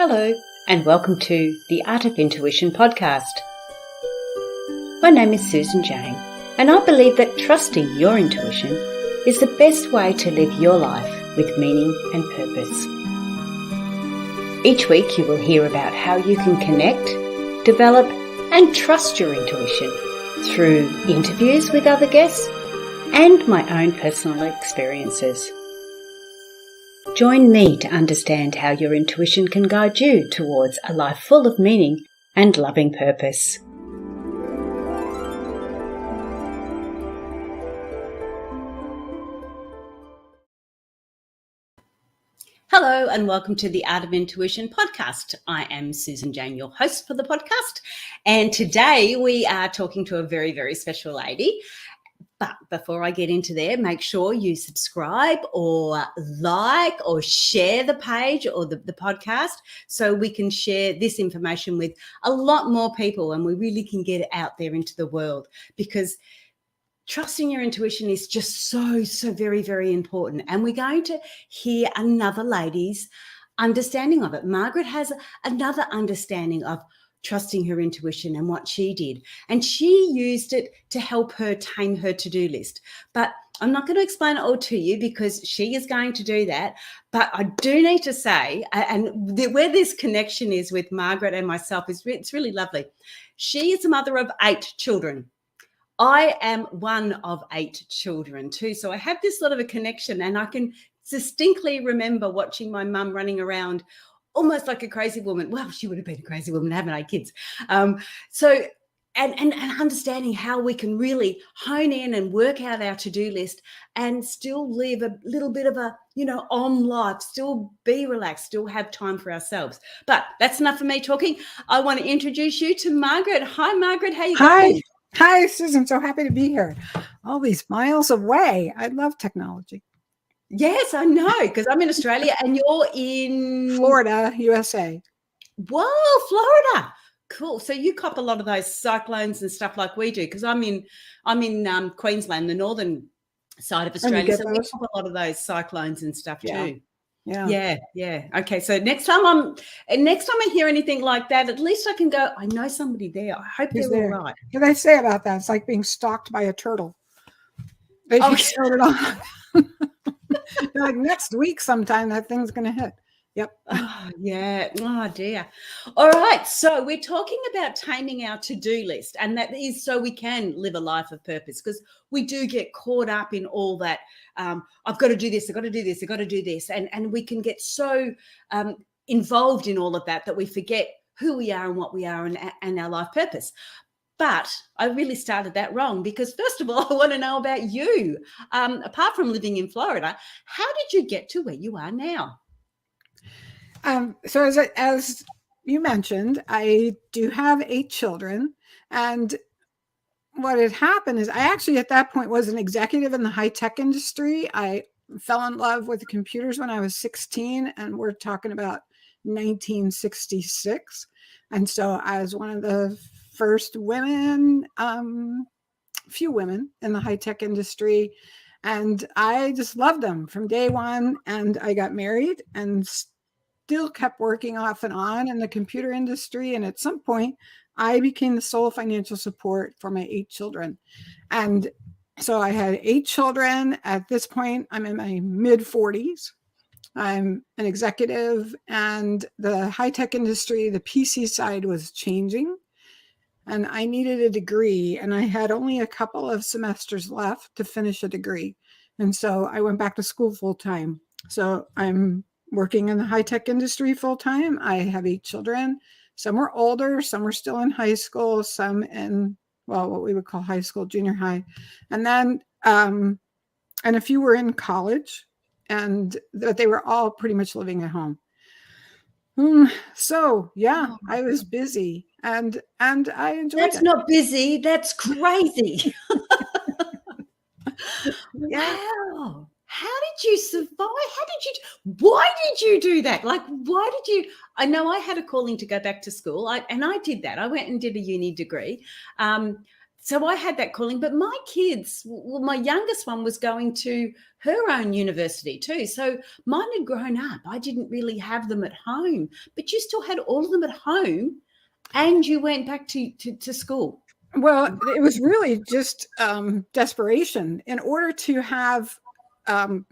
Hello, and welcome to the Art of Intuition podcast. My name is Susan Jane, and I believe that trusting your intuition is the best way to live your life with meaning and purpose. Each week you will hear about how you can connect, develop, and trust your intuition through interviews with other guests and my own personal experiences. Join me to understand how your intuition can guide you towards a life full of meaning and loving purpose. Hello and welcome to the Art of Intuition podcast. I am Susan Jane, your host for the podcast, and today we are talking to a very, very special lady. But before I get into there, make sure you subscribe or like or share the page or the podcast so we can share this information with a lot more people and we really can get it out there into the world, because trusting your intuition is just so very, very important. And we're going to hear another lady's understanding of it. Margaret has another understanding of trusting her intuition and what she did. And she used it to help her tame her to-do list. But I'm not going to explain it all to you because she is going to do that. But I do need to say, and where this connection is with Margaret and myself, it's really lovely. She is a mother of 8 children. I am one of 8 children too. So I have this sort of a connection, and I can distinctly remember watching my mum running around almost like a crazy woman. Well, she would have been a crazy woman having 8 kids. So understanding how we can really hone in and work out our to-do list and still live a little bit of a, on life, still be relaxed, still have time for ourselves. But that's enough for me talking. I want to introduce you to Margaret. Hi, Margaret. How you going? Hi, Susan. So happy to be here. All these miles away. I love technology. Yes, I know, because I'm in Australia and you're in Florida, USA. Whoa, Florida. Cool. So you cop a lot of those cyclones and stuff like we do, because I'm in Queensland, the northern side of Australia. So we cop a lot of those cyclones and stuff too. Yeah. Okay. So next time I hear anything like that, at least I can go, I know somebody there. I hope they're all right. What do they say about that? It's like being stalked by a turtle. They just started on. Like next week sometime that thing's going to hit. Yep. Oh, yeah. Oh, dear. All right. So we're talking about taming our to-do list, and that is so we can live a life of purpose, because we do get caught up in all that. I've got to do this. I've got to do this. I've got to do this. And we can get so involved in all of that we forget who we are and what we are and our life purpose. But I really started that wrong, because first of all, I want to know about you. Apart from living in Florida, how did you get to where you are now? So as you mentioned, I do have 8 children, and what had happened is I actually at that point was an executive in the high-tech industry. I fell in love with computers when I was 16, and we're talking about 1966. And so I was one of the first women, few women in the high-tech industry, and I just loved them from day one. And I got married and still kept working off and on in the computer industry. And at some point, I became the sole financial support for my 8 children. And so I had 8 children. At this point, I'm in my mid-40s. I'm an executive, and the high-tech industry, the PC side was changing. And I needed a degree, and I had only a couple of semesters left to finish a degree. And so I went back to school full time. So I'm working in the high-tech industry full time. I have 8 children. Some were older, some were still in high school, some in, what we would call high school, junior high. And then, and a few were in college, and they were all pretty much living at home. So yeah, I was busy and I enjoyed it. That's not busy. That's crazy. Wow. How did you survive? Why did you do that? Like, I know I had a calling to go back to school, and I did that. I went and did a uni degree. so I had that calling, but my kids, well, my youngest one was going to her own university too. So mine had grown up. I didn't really have them at home, but you still had all of them at home and you went back to school. Well, it was really just desperation. In order to have the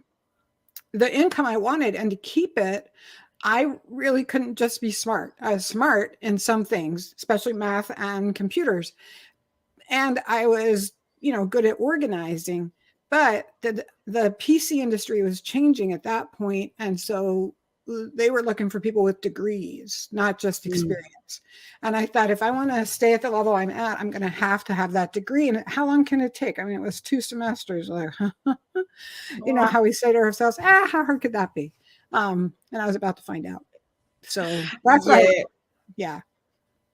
income I wanted and to keep it, I really couldn't just be smart. I was smart in some things, especially math and computers. And I was, good at organizing, but the PC industry was changing at that point. And so they were looking for people with degrees, not just experience. And I thought, if I want to stay at the level I'm at, I'm going to have that degree. And how long can it take? I mean, it was 2 semesters. Like, how we say to ourselves, how hard could that be? And I was about to find out. So that's right. Yeah.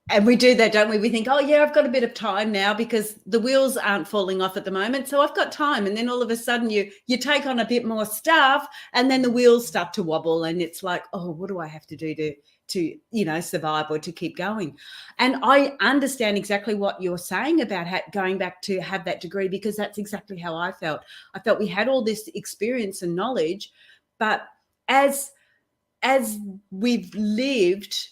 And we do that, don't we? We think, oh, yeah, I've got a bit of time now because the wheels aren't falling off at the moment. So I've got time. And then all of a sudden you take on a bit more stuff and then the wheels start to wobble and it's like, oh, what do I have to do to survive or to keep going? And I understand exactly what you're saying about going back to have that degree, because that's exactly how I felt. I felt we had all this experience and knowledge, but as we've lived,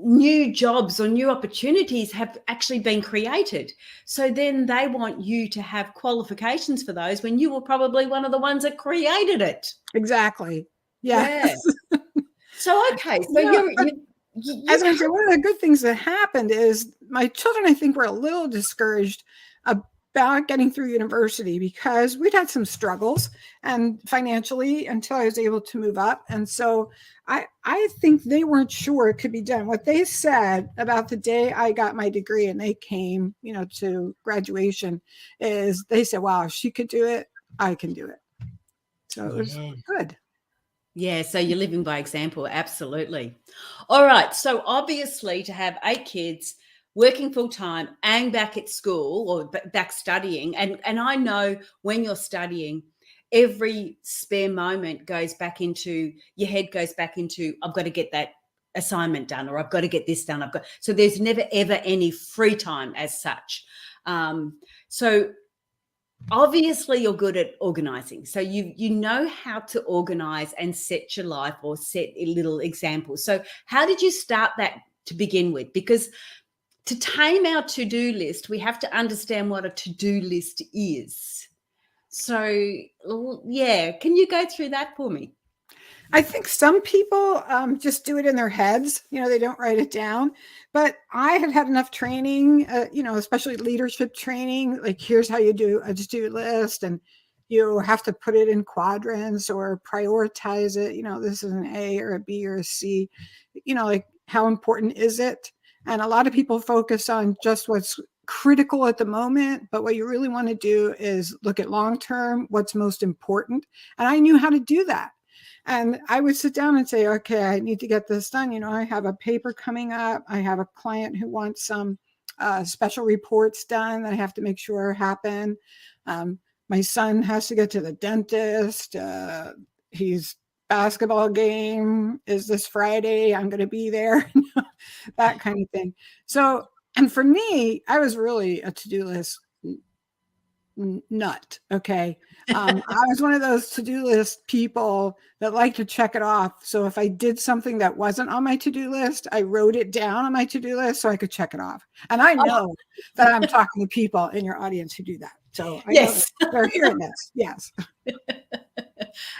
new jobs or new opportunities have actually been created. So then they want you to have qualifications for those when you were probably one of the ones that created it. Exactly. Yeah. So, okay. So you're as I said, one of the good things that happened is my children, I think, were a little discouraged about getting through university because we'd had some struggles and financially until I was able to move up. And so I think they weren't sure it could be done. What they said about the day I got my degree and they came, to graduation is they said, wow, if she could do it, I can do it. So it was good. Yeah, so you're living by example. Absolutely. All right. So obviously to have 8 kids, working full time and back at school or back studying. And I know when you're studying, every spare moment goes back into your head, goes back into, I've got to get that assignment done, or I've got to get this done. So there's never, ever any free time as such. So obviously you're good at organizing. So you know how to organize and set your life or set a little examples. So how did you start that to begin with? Because to tame our to-do list, we have to understand what a to-do list is. So, yeah, can you go through that for me? I think some people just do it in their heads. They don't write it down. But I had enough training, especially leadership training. Like, here's how you do a to-do list, and you have to put it in quadrants or prioritize it. This is an A or a B or a C. Like, how important is it? And a lot of people focus on just what's critical at the moment, but what you really want to do is look at long-term, what's most important. And I knew how to do that. And I would sit down and say, okay, I need to get this done. I have a paper coming up. I have a client who wants some special reports done that I have to make sure happen. My son has to get to the dentist. His basketball game is this Friday. I'm going to be there. That kind of thing. So, and for me, I was really a to-do list nut. Okay. I was one of those to-do list people that like to check it off. So if I did something that wasn't on my to-do list, I wrote it down on my to-do list so I could check it off. And I know that I'm talking to people in your audience who do that. So I know they're hearing this. Yes.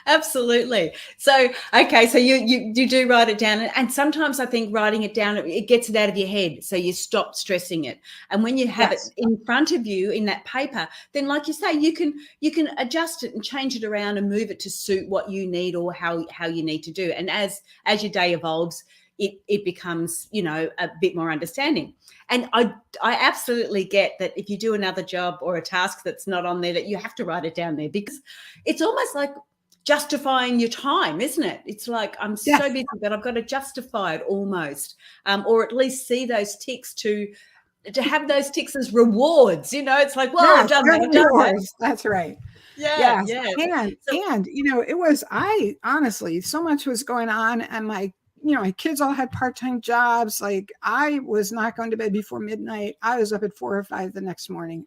Absolutely. So, okay. So you do write it down. And sometimes I think writing it down, it gets it out of your head. So you stop stressing it. And when you have it in front of you in that paper, then like you say, you can adjust it and change it around and move it to suit what you need or how you need to do. And as your day evolves, it becomes, a bit more understanding. And I absolutely get that if you do another job or a task that's not on there, that you have to write it down there, because it's almost like justifying your time, isn't it? It's like, I'm so busy, but I've got to justify it almost, or at least see those ticks to have those ticks as rewards. It's like, well, I've done that. That's right. Yeah. And it was, honestly, so much was going on, and my my kids all had part-time jobs. Like, I was not going to bed before midnight. I was up at 4 or 5 the next morning.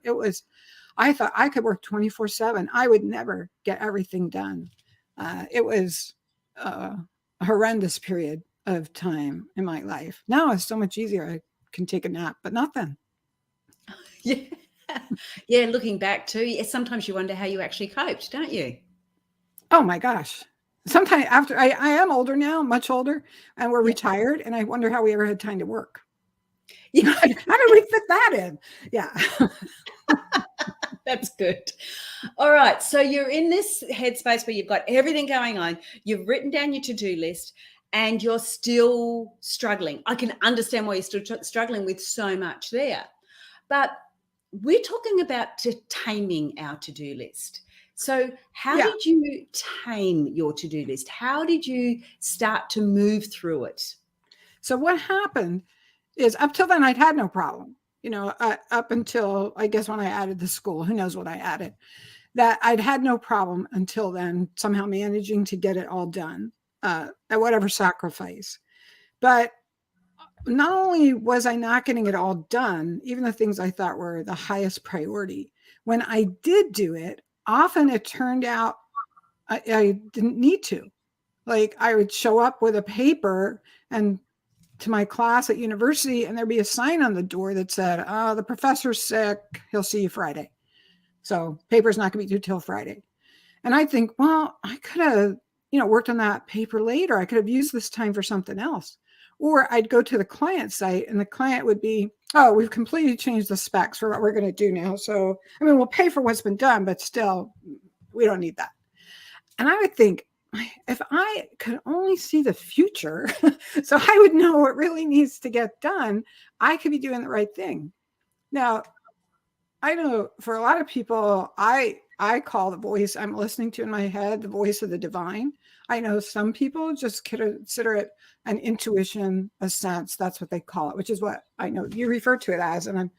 I thought I could work 24/7. I would never get everything done. It was a horrendous period of time in my life. Now it's so much easier. I can take a nap, but not then. Yeah. Yeah, looking back too, sometimes you wonder how you actually coped, don't you? Oh my gosh. Sometimes after I am older now, much older, and we're retired, and I wonder how we ever had time to work. Yeah. How did we fit that in? Yeah. That's good. All right. So you're in this headspace where you've got everything going on. You've written down your to-do list and you're still struggling. I can understand why you're still struggling with so much there. But we're talking about taming our to-do list. So how did you tame your to-do list? How did you start to move through it? So what happened is, up till then, I'd had no problem. Up until, I guess, when I added the school, who knows what I added, that I'd had no problem until then, somehow managing to get it all done at whatever sacrifice. But not only was I not getting it all done, even the things I thought were the highest priority, when I did do it, often it turned out I didn't need to. Like, I would show up with a paper and to my class at university, and there'd be a sign on the door that said, "Oh, the professor's sick. He'll see you Friday. So paper's not going to be due till Friday." And I think, well, I could have, worked on that paper later. I could have used this time for something else. Or I'd go to the client site and the client would be, "Oh, we've completely changed the specs for what we're going to do now. So, we'll pay for what's been done, but still, we don't need that." And I would think, if I could only see the future, so I would know what really needs to get done, I could be doing the right thing. Now, I know for a lot of people, I call the voice I'm listening to in my head the voice of the divine. I know some people just consider it an intuition, a sense. That's what they call it, which is what I know you refer to it as. And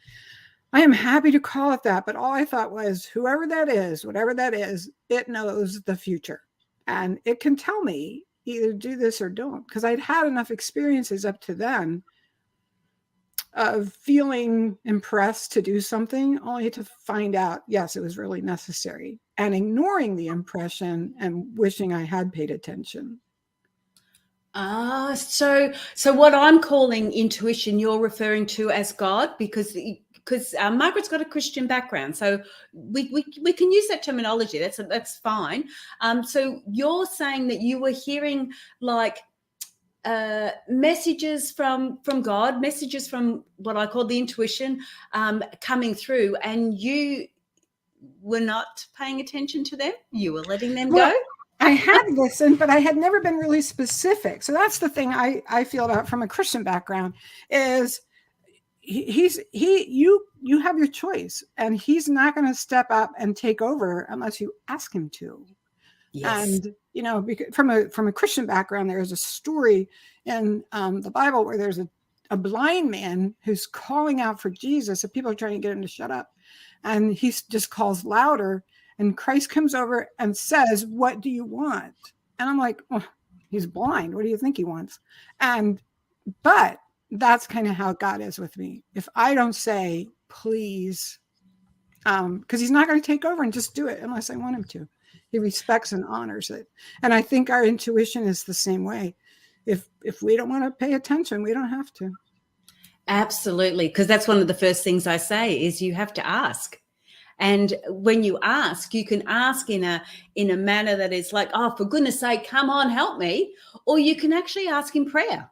I am happy to call it that. But all I thought was, whoever that is, whatever that is, it knows the future. And it can tell me either do this or don't, because I'd had enough experiences up to then of feeling impressed to do something, only to find out, yes, it was really necessary, and ignoring the impression and wishing I had paid attention. So what I'm calling intuition, you're referring to as God, because Margaret's got a Christian background, so we can use that terminology. That's fine. So you're saying that you were hearing like messages from God, messages from what I call the intuition coming through, and you were not paying attention to them. You were letting them go. I had listened, but I had never been really specific. So that's the thing I feel about from a Christian background is you have your choice, and he's not going to step up and take over unless you ask him to. Yes. And from a Christian background, there is a story in the Bible where there's a blind man who's calling out for Jesus, and people are trying to get him to shut up, and he just calls louder, and Christ comes over and says, "What do you want?" And I'm like, "Oh, he's blind. What do you think he wants?" But that's kind of how God is with me. If I don't say, "Please," because he's not going to take over and just do it unless I want him to. He respects and honors it. And I think our intuition is the same way. If we don't want to pay attention, we don't have to. Absolutely. Because that's one of the first things I say is you have to ask. And when you ask, you can ask in a manner that is like, "Oh, for goodness sake, come on, help me." Or you can actually ask in prayer.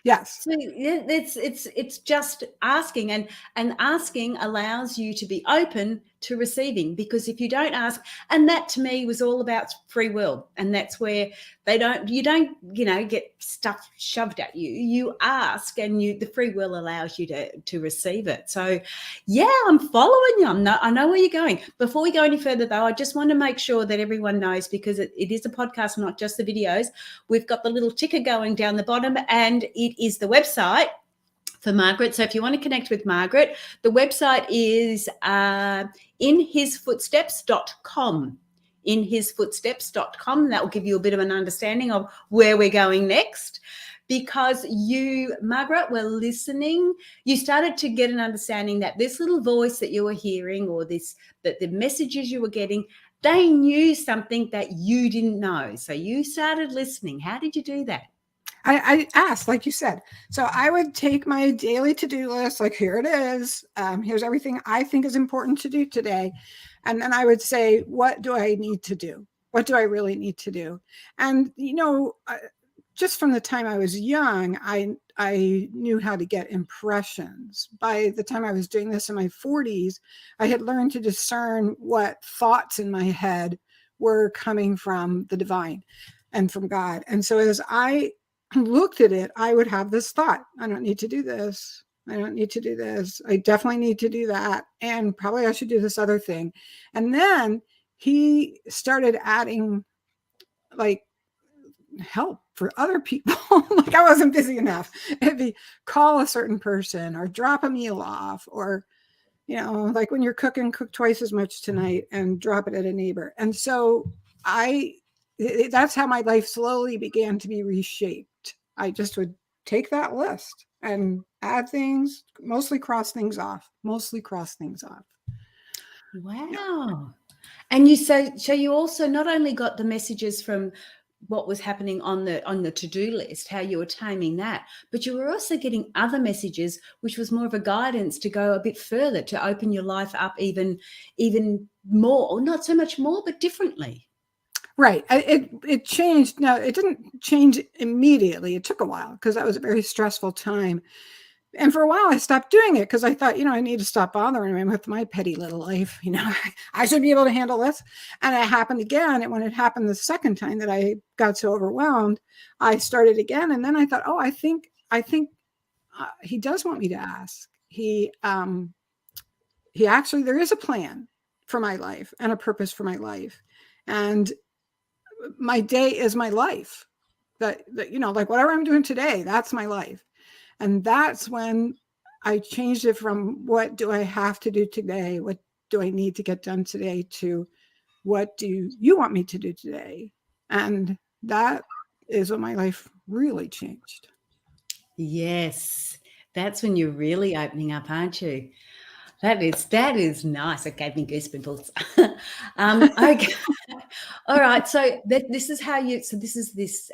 Yes. So it's just asking, and asking allows you to be open to receiving, because if you don't ask, and that to me was all about free will, and that's where you don't get stuff shoved at you. You ask, and the free will allows you to receive it. So yeah, I'm following you. I know where you're going. Before we go any further though, I just want to make sure that everyone knows, because it is a podcast, not just the videos. We've got the little ticker going down the bottom, and it is the website for Margaret. So if you want to connect with Margaret, the website is inhisfootsteps.com. inhisfootsteps.com. That will give you a bit of an understanding of where we're going next. because you, Margaret, were listening. You started to get an understanding that this little voice that you were hearing, or that the messages you were getting, they knew something that you didn't know. So you started listening. How did you do that? I asked, like you said. So I would take my daily to-do list, like, here it is. Here's everything I think is important to do today. And then I would say, what do I need to do? What do I really need to do? And, just from the time I was young, I knew how to get impressions. By the time I was doing this in my 40s, I had learned to discern what thoughts in my head were coming from the divine and from God. And so as I looked at it, I would have this thought: I don't need to do this. I don't need to do this. I definitely need to do that. And probably I should do this other thing. And then he started adding like help for other people. Like I wasn't busy enough. It'd be call a certain person or drop a meal off, or, like when you're cooking, cook twice as much tonight and drop it at a neighbor. And so that's how my life slowly began to be reshaped. I just would take that list and add things, mostly cross things off. Wow. Yeah. And so you also not only got the messages from what was happening on the to-do list, how you were taming that, but you were also getting other messages, which was more of a guidance to go a bit further, to open your life up even more, or not so much more, but differently. Right. It changed. Now, it didn't change immediately. It took a while because that was a very stressful time. And for a while, I stopped doing it because I thought, I need to stop bothering him with my petty little life. I should be able to handle this. And it happened again. And when it happened the second time that I got so overwhelmed, I started again. And then I thought, I think he does want me to ask. He actually, there is a plan for my life and a purpose for my life. And my day is my life. That like whatever I'm doing today, that's my life. And that's when I changed it from what do I have to do today? What do I need to get done today? To what do you want me to do today? And that is when my life really changed. Yes. That's when you're really opening up, aren't you? That is nice. It gave me goosebumps. Okay. All right. So this is how you. So this is this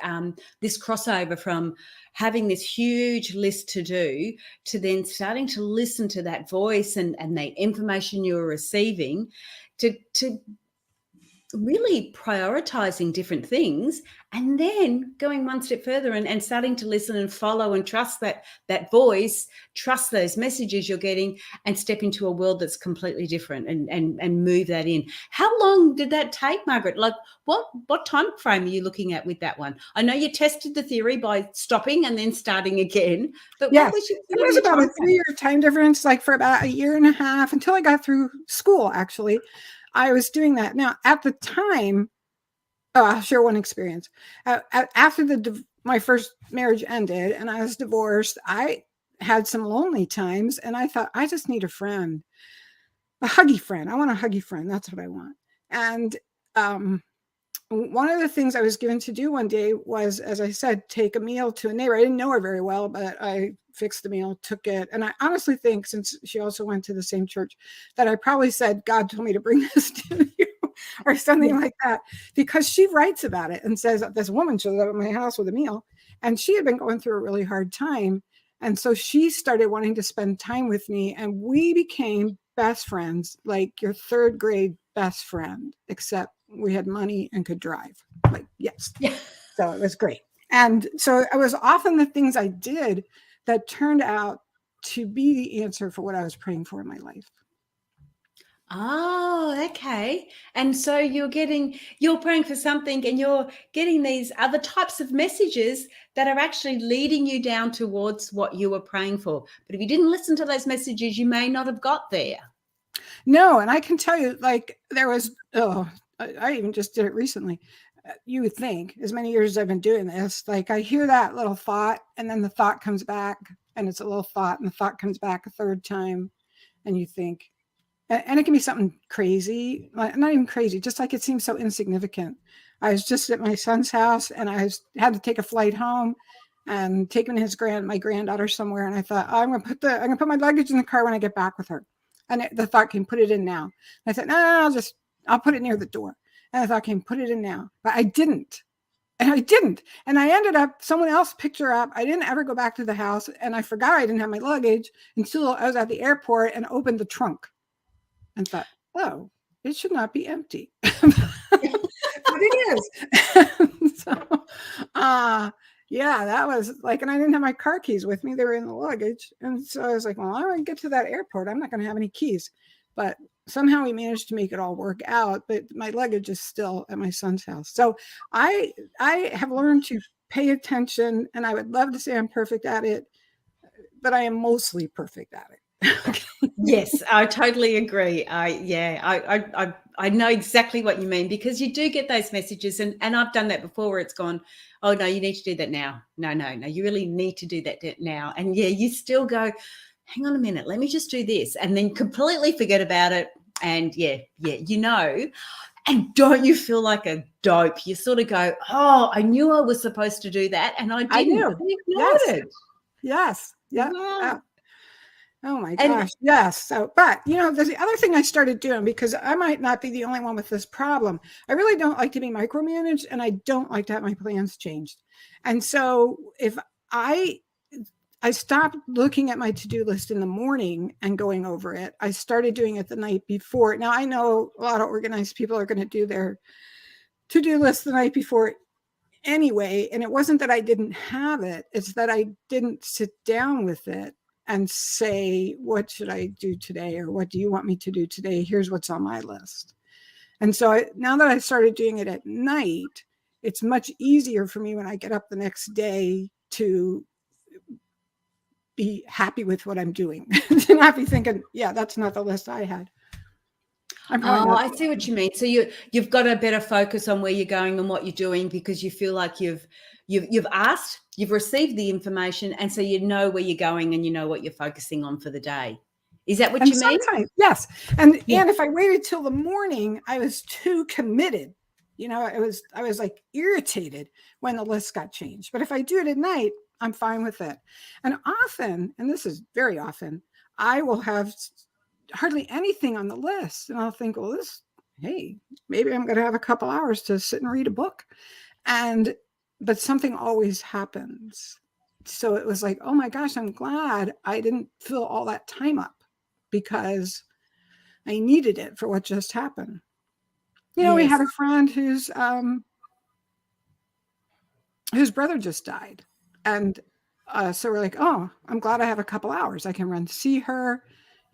crossover from having this huge list to do to then starting to listen to that voice and the information you're receiving, to really prioritizing different things, and then going one step further and starting to listen and follow and trust that voice, trust those messages you're getting, and step into a world that's completely different and move that in. How long did that take, Margaret? Like what time frame are you looking at with that one? I know you tested the theory by stopping and then starting again, but yes, it was about a 3-year time difference, like for about a year and a half until I got through school, actually. I was doing that. Now, at the time, I'll share one experience. After my first marriage ended and I was divorced, I had some lonely times, and I thought, I just need a friend, a huggy friend. I want a huggy friend. That's what I want. And one of the things I was given to do one day was, as I said, take a meal to a neighbor. I didn't know her very well, but I fixed the meal, took it. And I honestly think, since she also went to the same church, that I probably said, God told me to bring this to you or something like that, because she writes about it and says, this woman shows up at my house with a meal, and she had been going through a really hard time. And so she started wanting to spend time with me, and we became best friends, like your third grade best friend, except we had money and could drive. Like, yes. Yeah. So it was great. And so it was often the things I did that turned out to be the answer for what I was praying for in my life. Oh, okay. And so you're praying for something, and you're getting these other types of messages that are actually leading you down towards what you were praying for. But if you didn't listen to those messages, you may not have got there. No, and I can tell you, like, there was, I even just did it recently. You would think, as many years as I've been doing this, like, I hear that little thought, and then the thought comes back, and it's a little thought, and the thought comes back a third time, and you think, and it can be something crazy, not even crazy, just like it seems so insignificant. I was just at my son's house, and I had to take a flight home, and taking my granddaughter somewhere. And I thought, oh, I'm gonna put my luggage in the car when I get back with her. And the thought came, put it in now. And I said, no, I'll put it near the door. And the thought came, put it in now. But I didn't. And I didn't. And I ended up, someone else picked her up. I didn't ever go back to the house. And I forgot I didn't have my luggage until I was at the airport and opened the trunk and thought, oh, it should not be empty. But it is. So, yeah, that was like, and I didn't have my car keys with me. They were in the luggage. And so I was like, well, I want to get to that airport. I'm not going to have any keys. But somehow we managed to make it all work out. But my luggage is still at my son's house. So I have learned to pay attention, and I would love to say I'm perfect at it, but I am mostly perfect at it. Yes, I totally agree. I know exactly what you mean, because you do get those messages, and I've done that before where it's gone, oh no, you need to do that now. No, you really need to do that now. And yeah, you still go, hang on a minute, let me just do this, and then completely forget about it. And yeah, and don't you feel like a dope? You sort of go, oh, I knew I was supposed to do that, and I didn't. I knew. Ignored Yes. Yeah. Wow. Oh my gosh. Yes. So, but there's the other thing I started doing, because I might not be the only one with this problem. I really don't like to be micromanaged, and I don't like to have my plans changed. And so if I stopped looking at my to-do list in the morning and going over it, I started doing it the night before. Now I know a lot of organized people are going to do their to-do list the night before anyway. And it wasn't that I didn't have it. It's that I didn't sit down with it and say, what should I do today? Or what do you want me to do today? Here's what's on my list. And so now that I started doing it at night, it's much easier for me when I get up the next day to be happy with what I'm doing, to not be thinking, yeah, that's not the list I had. I see what you mean. So you've got a better focus on where you're going and what you're doing, because you feel like you've asked, you've received the information, and so you know where you're going and you know what you're focusing on for the day. Is that what you mean? Yes. And if I waited till the morning, I was too committed. I was like irritated when the list got changed. But if I do it at night, I'm fine with it. And often, and this is very often, I will have hardly anything on the list. And I'll think, well, hey, maybe I'm going to have a couple hours to sit and read a book. But something always happens. So it was like, oh my gosh, I'm glad I didn't fill all that time up, because I needed it for what just happened. Yes. We had a friend whose brother just died. And so we're like, oh, I'm glad I have a couple hours. I can run to see her.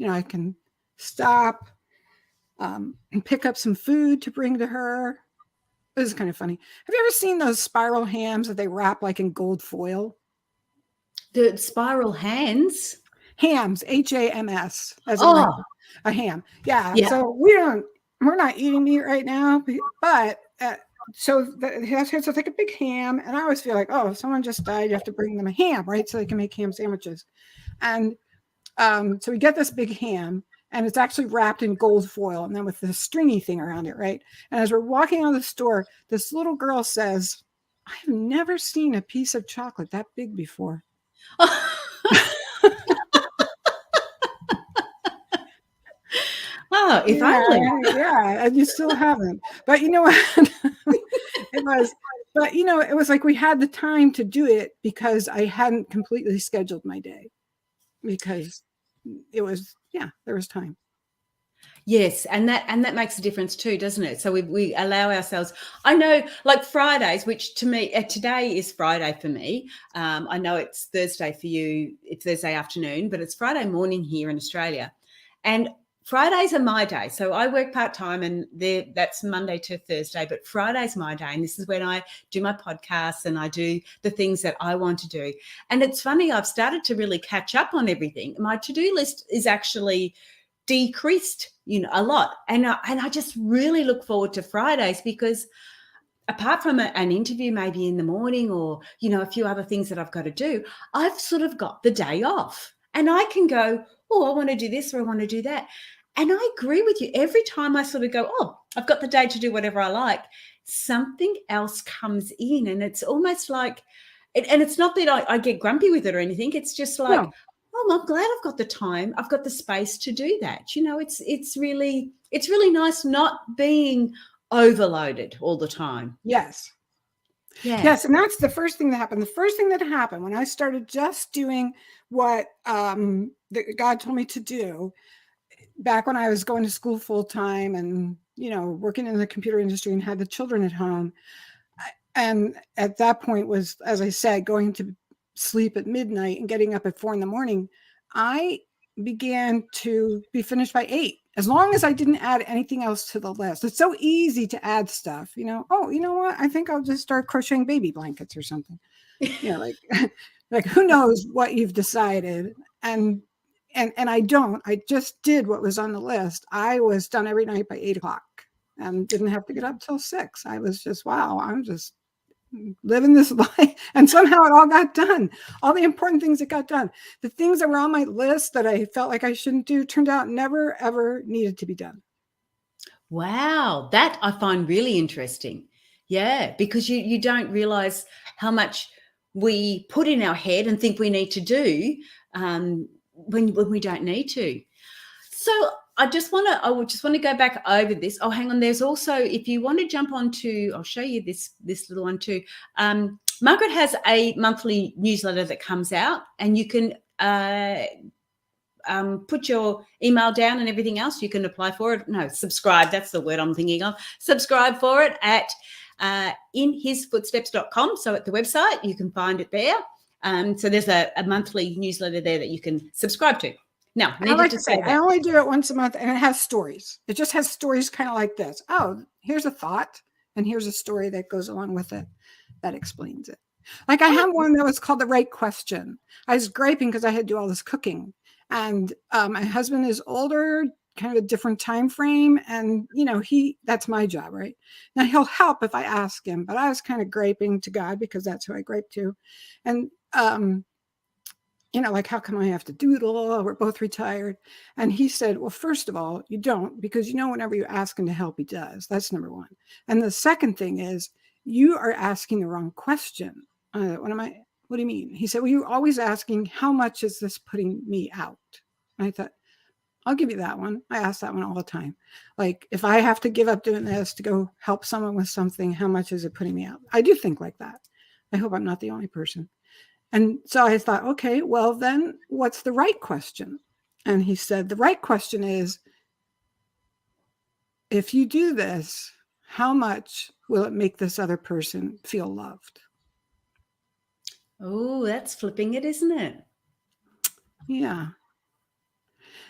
I can stop and pick up some food to bring to her. This is kind of funny. Have you ever seen those spiral hams that they wrap like in gold foil? The spiral hands? Hams, HAMS, as a ham. Yeah. So we're not eating meat right now, but so it's like a big ham. And I always feel like, oh, if someone just died, you have to bring them a ham, right? So they can make ham sandwiches. And so we get this big ham, and it's actually wrapped in gold foil, and then with this stringy thing around it, right? And as we're walking out of the store, this little girl says, I've never seen a piece of chocolate that big before. Oh, if only. Yeah, and you still haven't. But you know what? It was like we had the time to do it because I hadn't completely scheduled my day, because there was time. Yes, and that makes a difference too, doesn't it? So we allow ourselves. I know, like Fridays, which to me today is Friday for me. I know it's Thursday for you. It's Thursday afternoon, but it's Friday morning here in Australia, and Fridays are my day. So I work part-time, and that's Monday to Thursday, but Friday's my day. And this is when I do my podcasts and I do the things that I want to do. And it's funny, I've started to really catch up on everything. My to-do list is actually decreased, a lot. And I just really look forward to Fridays, because apart from an interview maybe in the morning, or, a few other things that I've got to do, I've sort of got the day off, and I can go, oh, I want to do this, or I want to do that. And I agree with you. Every time I sort of go, oh, I've got the day to do whatever I like, something else comes in. And it's almost like and it's not that I get grumpy with it or anything. It's just like, No. oh, I'm glad I've got the time. I've got the space to do that. You know, it's really nice not being overloaded all the time. Yes. Yeah. Yes. And that's the first thing that happened. The first thing that happened when I started just doing what God told me to do back when I was going to school full time and, working in the computer industry and had the children at home. And at that point was, as I said, going to sleep at midnight and getting up at 4 a.m. I began to be finished by 8, as long as I didn't add anything else to the list. It's so easy to add stuff, oh, you know what? I think I'll just start crocheting baby blankets or something. Like who knows what you've decided. And I don't. I just did what was on the list. I was done every night by 8 o'clock and didn't have to get up till 6. I was just, wow, I'm just living this life. And somehow it all got done. All the important things that got done. The things that were on my list that I felt like I shouldn't do turned out never, ever needed to be done. Wow. That I find really interesting. Yeah, because you don't realize how much we put in our head and think we need to do when we don't need to. So I would just want to go back over this. Oh, hang on. There's also, if you want to jump onto, I'll show you this little one too. Margaret has a monthly newsletter that comes out, and you can put your email down and everything else. You can apply for it. No, subscribe. That's the word I'm thinking of. Subscribe for it at inhisfootsteps.com. So at the website, you can find it there. So there's a monthly newsletter there that you can subscribe to. Now, I like to say, I only do it once a month, and it has stories. It just has stories kind of like this. Oh, here's a thought, and here's a story that goes along with it that explains it. Like I have one that was called The Right Question. I was griping because I had to do all this cooking. And my husband is older, kind of a different time frame. And, that's my job, right? Now he'll help if I ask him, but I was kind of griping to God because that's who I gripe to. And, like, how come I have to doodle? We're both retired. And he said, well, first of all, you don't, because, whenever you ask him to help, he does. That's number one. And the second thing is you are asking the wrong question. What do you mean? He said, well, you're always asking, how much is this putting me out? And I thought, I'll give you that one. I ask that one all the time. Like, if I have to give up doing this to go help someone with something, how much is it putting me out? I do think like that. I hope I'm not the only person. And so I thought, okay, well, then what's the right question? And he said, the right question is, if you do this, how much will it make this other person feel loved? Oh, that's flipping it, isn't it? Yeah.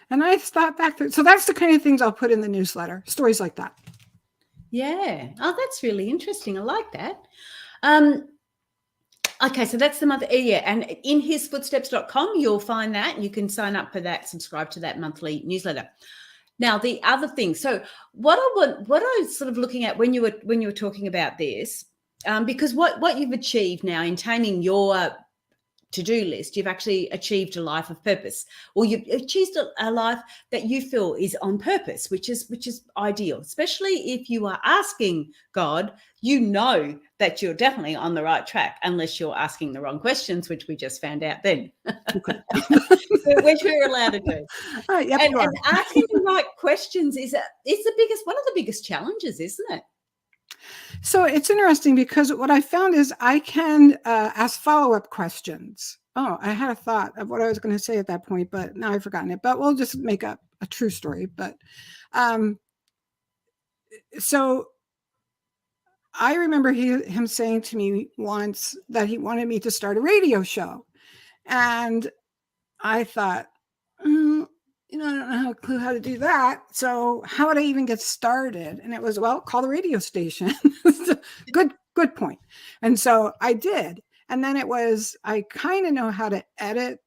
And I thought back through. So that's the kind of things I'll put in the newsletter, stories like that. Yeah. Oh, that's really interesting. I like that. Okay, so that's the month. Yeah, and in hisfootsteps.com, you'll find that. You can sign up for that, subscribe to that monthly newsletter. Now, the other thing. So, what I was sort of looking at when you were talking about this, because what you've achieved now in taming your to-do list, you've actually achieved a life of purpose, or you've achieved a life that you feel is on purpose, which is ideal, especially if you are asking God, that you're definitely on the right track, unless you're asking the wrong questions, which we just found out then. Okay. Which we're allowed to do. Yep, and asking the right questions is one of the biggest challenges, isn't it? So it's interesting because what I found is I can ask follow-up questions. Oh, I had a thought of what I was going to say at that point, but now I've forgotten it. But we'll just make up a true story. But so I remember him saying to me once that he wanted me to start a radio show. And I thought, I don't have a clue how to do that. So how would I even get started? And it was, well, call the radio station. Good point. And so I did. And then it was, I kind of know how to edit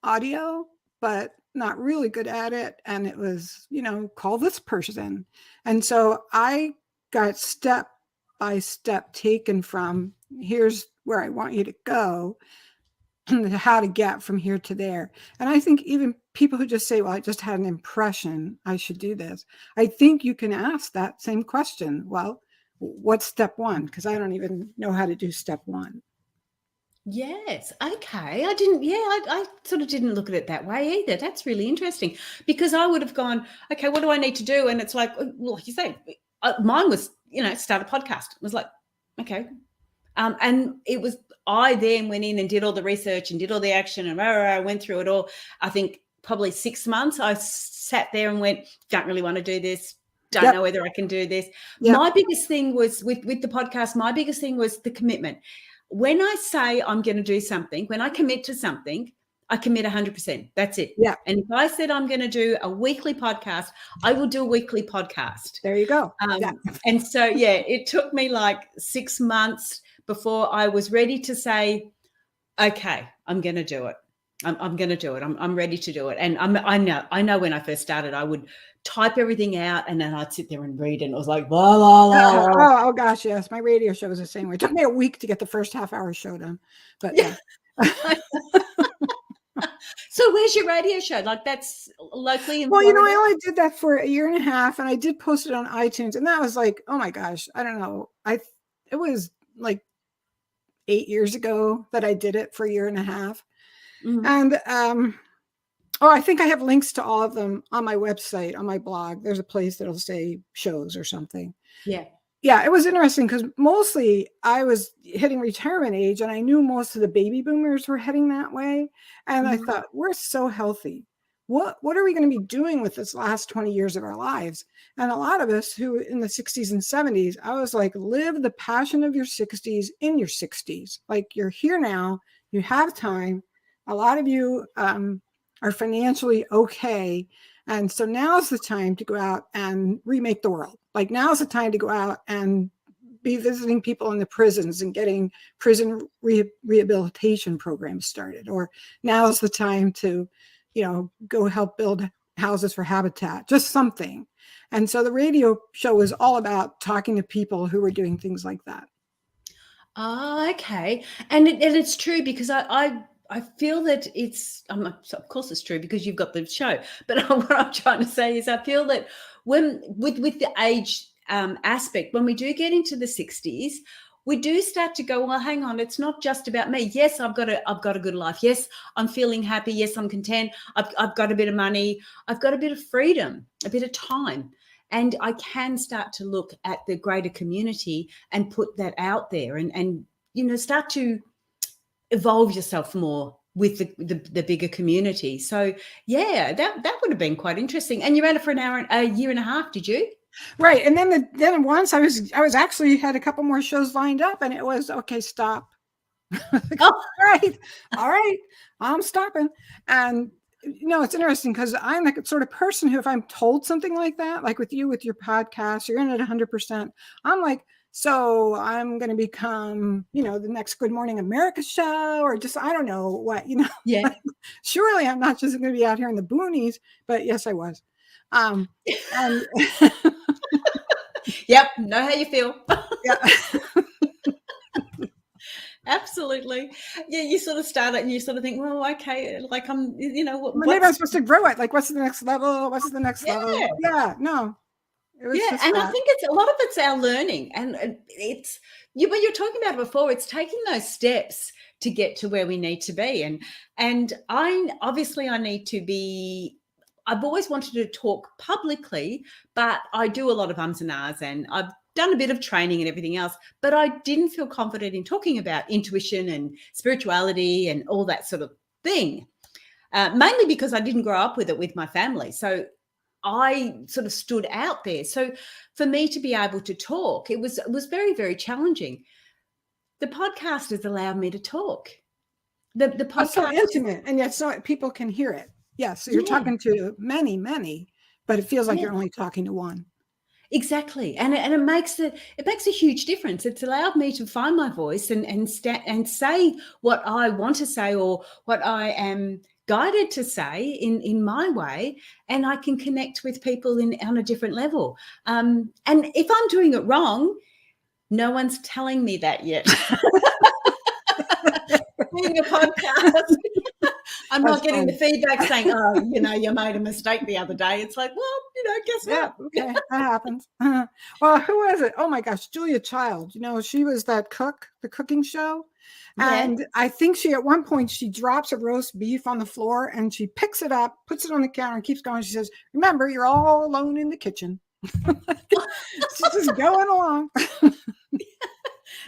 audio, but not really good at it. And it was, call this person. And so I got step by step taken from, here's where I want you to go, how to get from here to there. And I think even people who just say, well, I just had an impression I should do this. I think you can ask that same question. Well, what's step one? Because I don't even know how to do step one. Yes. Okay. I sort of didn't look at it that way either. That's really interesting, because I would have gone, okay, what do I need to do? And it's like, well, like you say, mine was, start a podcast. It was like, okay. And it was, I then went in and did all the research and did all the action, and I went through it all. I think probably 6 months I sat there and went, don't really want to do this. Don't know whether I can do this. My biggest thing was with the podcast, my biggest thing was the commitment. When I say I'm going to do something, when I commit to something, I commit 100%. That's it. Yeah. And if I said I'm going to do a weekly podcast, I will do a weekly podcast. There you go. And so, it took me like 6 months before I was ready to say, okay, I'm going to do it. I'm going to do it. I'm ready to do it. And I know when I first started, I would type everything out and then I'd sit there and read, and it was like, blah, blah, blah. Oh gosh, yes. My radio show was the same way. It took me a week to get the first half hour show done, but yeah. So where's your radio show? Like, that's locally in Well, Florida? I only did that for a year and a half, and I did post it on iTunes, and that was like, oh my gosh, I don't know. It was like 8 years ago that I did it for a year and a half. Mm-hmm. And I think I have links to all of them on my website, on my blog. There's a place that'll say shows or something. Yeah, it was interesting because mostly I was hitting retirement age, and I knew most of the baby boomers were heading that way. And I thought, we're so healthy. What are we going to be doing with this last 20 years of our lives? And a lot of us who in the 60s and 70s, I was like, live the passion of your 60s in your 60s. Like, you're here now, you have time. A lot of you are financially okay. And so now's the time to go out and remake the world. Like, now's the time to go out and be visiting people in the prisons and getting prison rehabilitation programs started. Or now's the time to, go help build houses for Habitat, just something. And so the radio show was all about talking to people who were doing things like that. Oh, okay. And it's true, because I feel that it's, of course it's true because you've got the show, but what I'm trying to say is I feel that when with the age aspect, when we do get into the 60s, we do start to go, well, hang on, it's not just about me. Yes, I've got a good life. Yes, I'm feeling happy. Yes, I'm content. I've got a bit of money. I've got a bit of freedom, a bit of time. And I can start to look at the greater community and put that out there and start to evolve yourself more with the bigger community. So that would have been quite interesting. And you ran it for a year and a half, did you? Right. And then once I was actually had a couple more shows lined up, and it was, okay, stop. All right, I'm stopping. And it's interesting because I'm the sort of person who, if I'm told something like that, like with you, with your podcast, you're in it 100%. I'm like, so I'm going to become, the next Good Morning America show, or just, I don't know what, Yeah. Surely I'm not just going to be out here in the boonies, but yes, I was. And yep, know how you feel. Yeah. Absolutely. Yeah, you sort of start it and you sort of think, well, okay, like I'm, maybe I'm supposed to grow it. Like, what's the next level? What's the next level? Yeah, no. And I think a lot of it's our learning, and it's when you're talking about it before, it's taking those steps to get to where we need to be. And I need to be, I've always wanted to talk publicly, but I do a lot of ums and ahs, and I've done a bit of training and everything else, but I didn't feel confident in talking about intuition and spirituality and all that sort of thing, mainly because I didn't grow up with it with my family. So I sort of stood out there. So for me to be able to talk, it was very, very challenging. The podcast has allowed me to talk. The podcast is so intimate, and yet so people can hear it. Yes, so you're talking to many, many, but it feels like you're only talking to one. Exactly, and it makes a huge difference. It's allowed me to find my voice and say what I want to say, or what I am guided to say in my way, and I can connect with people on a different level. And if I'm doing it wrong, no one's telling me that yet. Doing a podcast, I'm That's not getting funny. the feedback saying, oh, you made a mistake the other day. It's like, well, guess Yeah, what? okay, that happens. Well, who was it? Oh my gosh, Julia Child. She was that cook, the cooking show. Yeah. And I think at one point, she drops a roast beef on the floor and she picks it up, puts it on the counter and keeps going. She says, remember, you're all alone in the kitchen. She's just going along.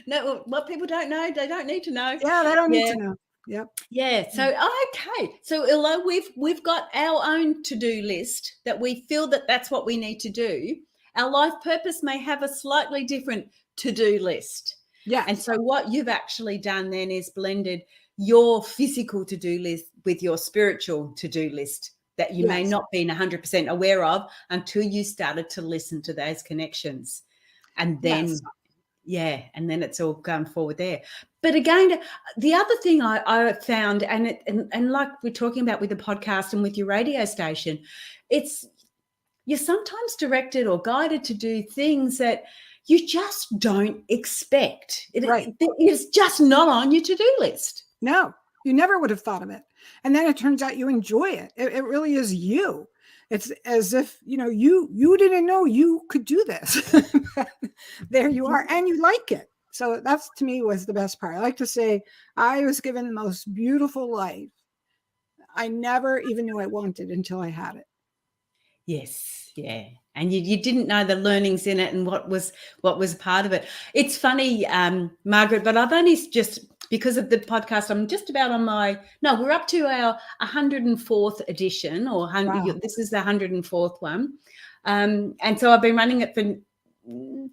No, what people don't know, they don't need to know. Yeah, they don't need to know. Yep. Yeah. So okay. So although we've got our own to-do list that we feel that that's what we need to do, our life purpose may have a slightly different to-do list. Yeah. And so what you've actually done then is blended your physical to-do list with your spiritual to-do list that you may not be 100% aware of until you started to listen to those connections. And then and then it's all gone forward there. But again, the other thing I found, and like we're talking about with the podcast and with your radio station, you're sometimes directed or guided to do things that you just don't expect. It's just not on your to-do list. No, you never would have thought of it. And then it turns out you enjoy it. It really is you. It's as if, you didn't know you could do this. There you are. And you like it. So that's, to me, was the best part. I like to say I was given the most beautiful life. I never even knew I wanted until I had it. Yes. Yeah. And you didn't know the learnings in it and what was part of it. It's funny, Margaret, but I've only just, because of the podcast, I'm just about on we're up to our 104th edition, or 100. Wow. This is the 104th one. And so I've been running it for,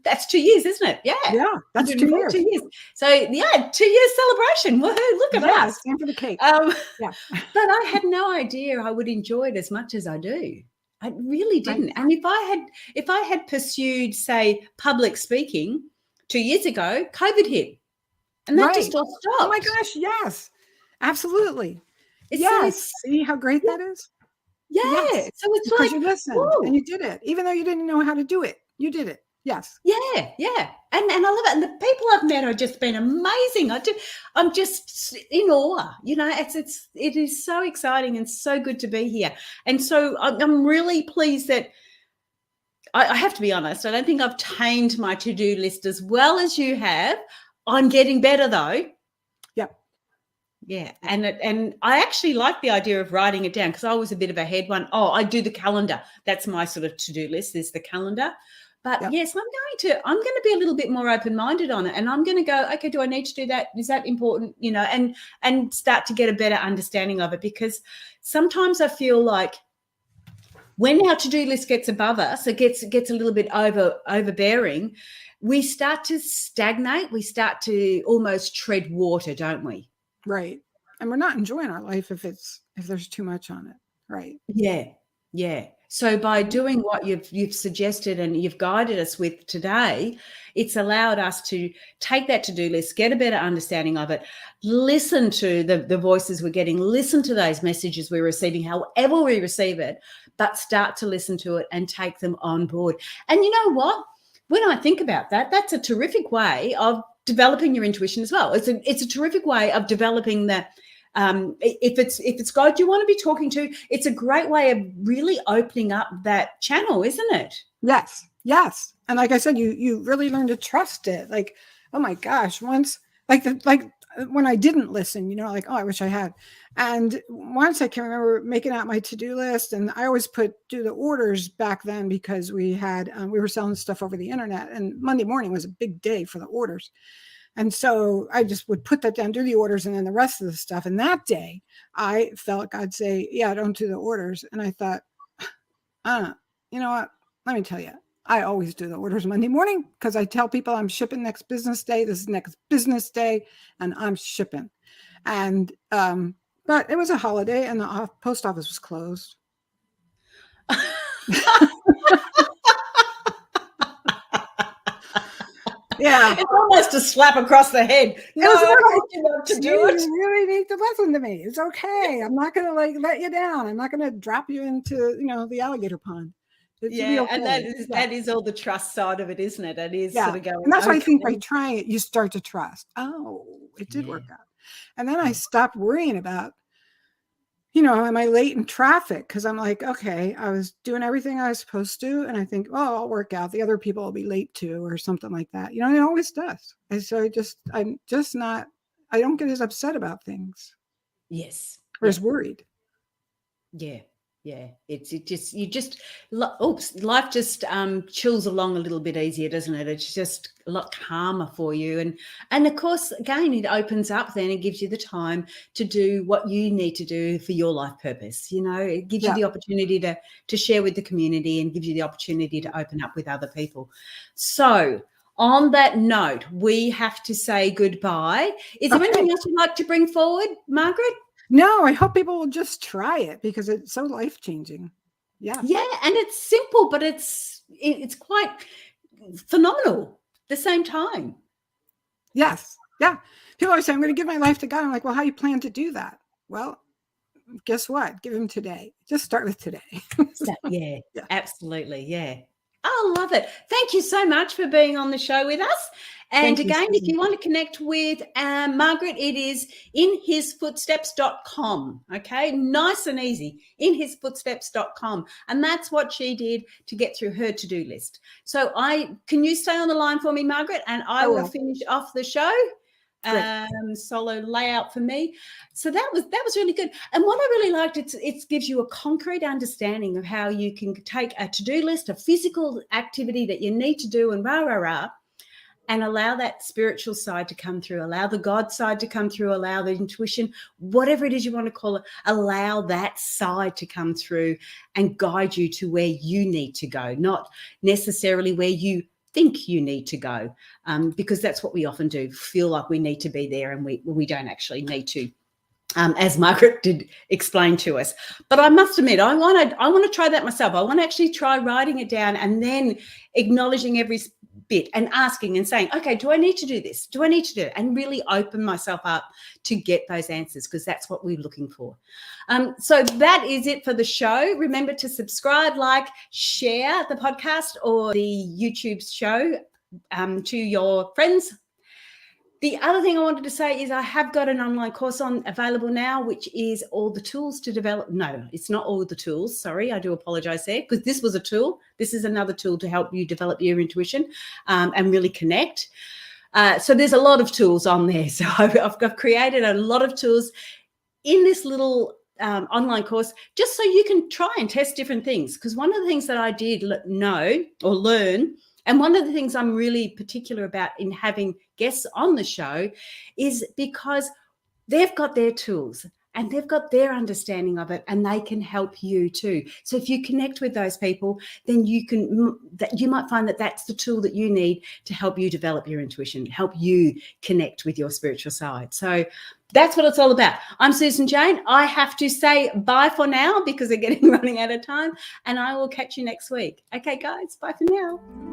that's 2 years, isn't it? Yeah. Yeah, that's 2 years. 2 years. So, 2 years celebration. Woohoo, look at us. Time for the cake. But I had no idea I would enjoy it as much as I do. I really didn't. Right. And if I had pursued, say, public speaking 2 years ago, COVID hit. And that just all stopped. Oh my gosh, yes. Absolutely. See how great that is? Yeah. Yes. So it's because you listened and you did it. Even though you didn't know how to do it, you did it. Yes. Yeah. And I love it. And the people I've met have just been amazing. I'm just in awe. It is so exciting and so good to be here. And so I'm really pleased that I have to be honest, I don't think I've tamed my to-do list as well as you have. I'm getting better though. Yep. Yeah. And I actually like the idea of writing it down, because I was a bit of a head one. I do the calendar. That's my sort of to-do list, is the calendar. But yes, I'm going to be a little bit more open-minded on it, and I'm going to go, okay, do I need to do that? Is that important? And start to get a better understanding of it, because sometimes I feel like when our to-do list gets above us, it gets a little bit overbearing, we start to stagnate. We start to almost tread water, don't we? Right. And we're not enjoying our life if there's too much on it. Right. Yeah. Yeah. So by doing what you've suggested and you've guided us with today, it's allowed us to take that to-do list, get a better understanding of it, listen to the voices we're getting, listen to those messages we're receiving, however we receive it, but start to listen to it and take them on board. And you know what? When I think about that, that's a terrific way of developing your intuition as well. It's a terrific way of developing the if it's God you want to be talking to, it's a great way of really opening up that channel, isn't it? Yes. And like I said, you really learn to trust it. Like, oh my gosh, once like when I didn't listen, I wish I had. And once I can remember making out my to-do list, and I always do the orders back then, because we were selling stuff over the internet, and Monday morning was a big day for the orders. And so I just would put that down, do the orders, and then the rest of the stuff. And that day I felt God say, yeah, don't do the orders. And I thought, you know what? Let me tell you, I always do the orders Monday morning, because I tell people I'm shipping next business day. This is next business day, and I'm shipping. And, but it was a holiday and the post office was closed. Yeah, it's almost a slap across the head. No, you really need to listen to me. It's okay. I'm not going to let you down. I'm not going to drop you into the alligator pond. Okay. And that is all the trust side of it, isn't it? It is sort of going. And that's why I think by trying it, you start to trust. Oh, it did work out. And then I stopped worrying about am I late in traffic? Because I'm like, okay, I was doing everything I was supposed to. And I think, oh, I'll work out. The other people will be late too, or something like that. It always does. And so I'm just not, I don't get as upset about things. Yes. Or as worried. Yeah. Yeah. Life just chills along a little bit easier, doesn't it? It's just a lot calmer for you. And of course, again, it opens up then and gives you the time to do what you need to do for your life purpose. It gives you the opportunity to share with the community and gives you the opportunity to open up with other people. So on that note, we have to say goodbye. Is there anything else you'd like to bring forward, Margaret? No, I hope people will just try it because it's so life-changing. Yeah. Yeah, and it's simple, but it's quite phenomenal at the same time. Yes. Yeah. People always say, I'm going to give my life to God. I'm like, well, how do you plan to do that? Well, guess what? Give him today. Just start with today. Yeah, absolutely. Yeah. I love it. Thank you so much for being on the show with us. And again, if you want to connect with Margaret, it is inhisfootsteps.com. Okay, nice and easy, inhisfootsteps.com. And that's what she did to get through her to-do list. So can you stay on the line for me, Margaret? And I will finish off the show. Solo layout for me. So that was really good. And what I really liked, it gives you a concrete understanding of how you can take a to-do list, a physical activity that you need to do and and allow that spiritual side to come through, allow the God side to come through, allow the intuition, whatever it is you want to call it, allow that side to come through and guide you to where you need to go, not necessarily where you think you need to go, because that's what we often do, feel like we need to be there and we don't actually need to, as Margaret did explain to us. But I must admit, I want to try that myself. I want to actually try writing it down and then acknowledging every bit and asking and saying, okay, do I need to do this? Do I need to do it? And really open myself up to get those answers, because that's what we're looking for. So that is it for the show. Remember to subscribe, like, share the podcast or the YouTube show to your friends. The other thing I wanted to say is I have got an online course available now, which is all the tools to develop. No, it's not all the tools. Sorry, I do apologize there, because this was a tool. This is another tool to help you develop your intuition and really connect. So there's a lot of tools on there. So I've created a lot of tools in this little online course, just so you can try and test different things. Because one of the things that I did know or learn, and one of the things I'm really particular about in having guests on the show, is because they've got their tools and they've got their understanding of it, and they can help you too. So if you connect with those people, then you might find that that's the tool that you need to help you develop your intuition, help you connect with your spiritual side. So that's what it's all about. I'm Susan Jane. I have to say bye for now because we're running out of time, and I will catch you next week. Okay, guys, bye for now.